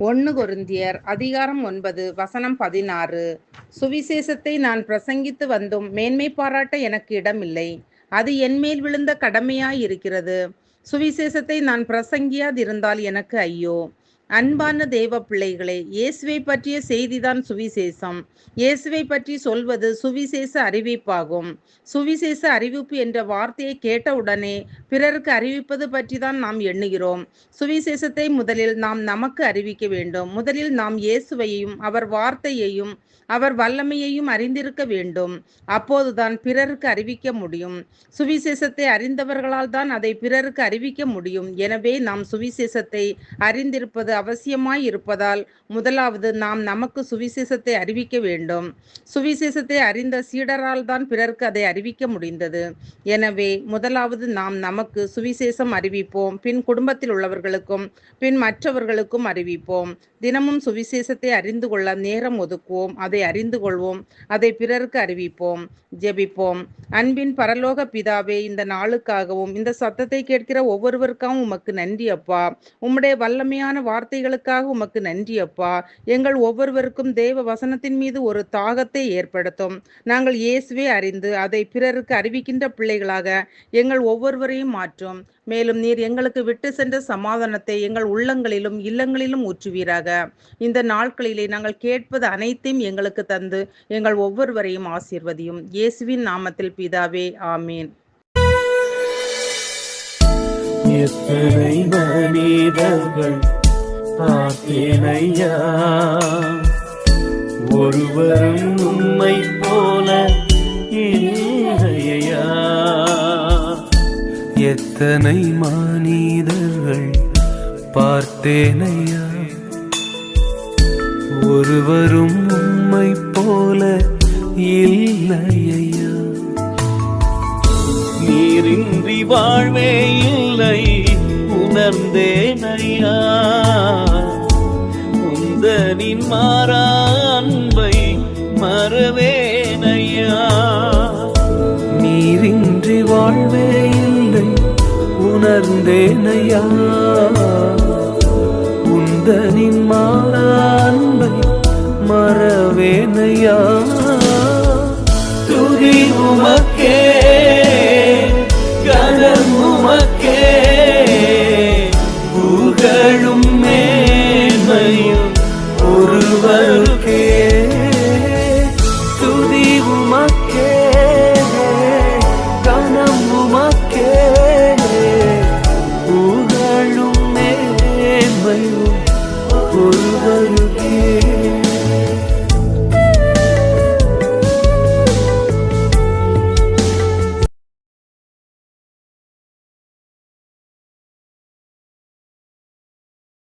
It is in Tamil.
ஒன்று கொரிந்தியர் அதிகாரம் 9 வசனம் 16. சுவிசேஷத்தை நான் பிரசங்கித்து வந்தும் மேன்மை பாராட்ட எனக்கு இடமில்லை, அது என்மேல் விழுந்த கடமையாயிருக்கிறது. சுவிசேஷத்தை நான் பிரசங்கியாதிருந்தால் எனக்கு ஐயோ. அன்பான தேவ பிள்ளைகளே, இயேசுவை பற்றிய செய்திதான் சுவிசேஷம். இயேசுவை பற்றி சொல்வது சுவிசேஷ அறிவிப்பாகும். சுவிசேஷ அறிவிப்பு என்ற வார்த்தையை கேட்டவுடனே பிறருக்கு அறிவிப்பது பற்றி தான் நாம் எண்ணுகிறோம். சுவிசேஷத்தை முதலில் நாம் நமக்கு அறிவிக்க வேண்டும். முதலில் நாம் இயேசுவையும் அவர் வார்த்தையையும் அவர் வல்லமையையும் அறிந்திருக்க வேண்டும். அப்போதுதான் பிறருக்கு அறிவிக்க முடியும். சுவிசேஷத்தை அறிந்தவர்களால் தான் அதை பிறருக்கு அறிவிக்க முடியும். எனவே நாம் சுவிசேஷத்தை அறிந்திருப்பது அவசியமாய் இருப்பதால் முதலாவது நாம் நமக்கு சுவிசேஷத்தை அறிவிக்க வேண்டும். சுவிசேஷத்தை அறிந்த சீடரால் தான் பிறருக்கு அதை அறிவிக்க முடிந்தது. எனவே முதலாவது நாம் நமக்கு சுவிசேஷம் அறிவிப்போம், பின் குடும்பத்தில் உள்ளவர்களுக்கும் பின் மற்றவர்களுக்கும் அறிவிப்போம். தினமும் சுவிசேஷத்தை அறிந்து கொள்ள நேரம் ஒதுக்குவோம். அதை அறிந்து கொள்வோம், அதை பிறருக்கு அறிவிப்போம். ஜெபிப்போம். அன்பின் பரலோக பிதாவே, இந்த நாளுக்காகவும் இந்த சத்தத்தை கேட்கிற ஒவ்வொருவருக்காகவும் உமக்கு நன்றி அப்பா. உம்முடைய வல்லமையான வார்த்தைகளுக்காக உமக்கு நன்றி அப்பா. எங்கள் ஒவ்வொருவருக்கும் தேவ வசனத்தின் மீது ஒரு தாகத்தை ஏற்படுத்தும். நாங்கள் இயேசுவை அறிந்து அதை பிறருக்கு அறிவிக்கின்ற பிள்ளைகளாக எங்கள் ஒவ்வொருவரையும் மாற்றும். மேலும் நீர் எங்களுக்கு விட்டு சென்ற சமாதானத்தை எங்கள் உள்ளங்களிலும் இல்லங்களிலும் ஊற்றுவீராக. இந்த நாட்களிலே நாங்கள் கேட்பது அனைத்தையும் எங்களுக்கு தந்து எங்கள் ஒவ்வொருவரையும் ஆசீர்வதியும். இயேசுவின் நாமத்தில் பிதாவே, ஆமீன். எத்தனை மனிதர்கள் பார்த்தேனையா, ஒருவரும் உம்மை போல இல்லையா. எத்தனை மனிதர்கள் பார்த்தேனையா, ஒருவரும் உம்மை போல இல்லையா. நீரின்றி வாழ்வே இல்லை உணர்ந்தேனையா, உந்தனின் மாறா அன்பை மறவேனையா. நீரின்றி வாழ்வே இல்லை உணர்ந்தேனையா, உந்தனின் மாறா அன்பை மறவேனையா. துதி உமக்கே, கனம் உமக்கே, புகழும் மேன்மையும் ஒருவருக்கே. துதி உமக்கே, கனம் உமக்கே, புகழும் மேன்மையும் ஒருவருக்கே.